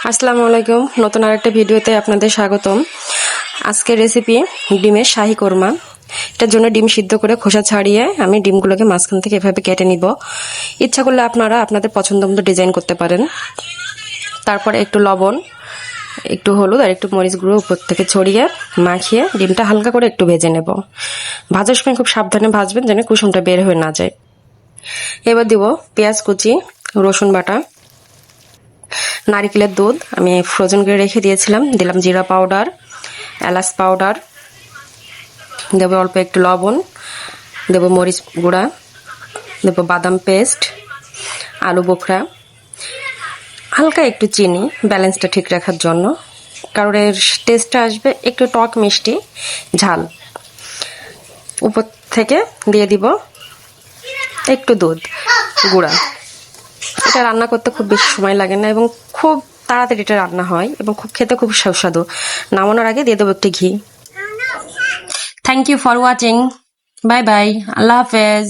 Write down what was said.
আসসালামু আলাইকুম। নতুন আরেকটা ভিডিওতে আপনাদের স্বাগতম। আজকের রেসিপি ডিমের শাহী কোরমা। এটার জন্য ডিম সিদ্ধ করে খোসা ছাড়িয়ে আমি ডিমগুলোকে মাঝখান থেকে এভাবে কেটে নিব। ইচ্ছা করলে আপনারা আপনাদের পছন্দ মতো ডিজাইন করতে পারেন। তারপরে একটু লবণ, একটু হলুদ আর একটু মরিচ গুঁড়ো উপর থেকে ছড়িয়ে মাখিয়ে ডিমটা হালকা করে একটু ভেজে নেব। ভাজার সময় খুব সাবধানে ভাজবেন যেন কুসুমটা বের হয়ে না যায়। এবার দিব পেঁয়াজ কুচি, রসুন বাটা, নারিকেলের দুধ আমি ফ্রোজেন করে রেখে দিয়েছিলাম, দিলাম জিরা পাউডার, এলাচ পাউডার, দেবো অল্প একটু লবণ, দেবো মরিচ গুঁড়া, দেবো বাদাম পেস্ট, আলু বোখরা, হালকা একটু চিনি ব্যালেন্সটা ঠিক রাখার জন্য, কারণ এর টেস্টটা আসবে একটু টক মিষ্টি ঝাল। উপর থেকে দিয়ে দিব একটু দুধ গুঁড়া। এটা রান্না করতে খুব বেশি সময় লাগে না এবং খুব তাড়াতাড়ি এটা রান্না হয় এবং খুব খেতে খুব সুস্বাদু। নামানোর আগে দিয়ে দেবো একটু ঘি। Thank you for watching. Bye bye. আল্লাহ হাফেজ।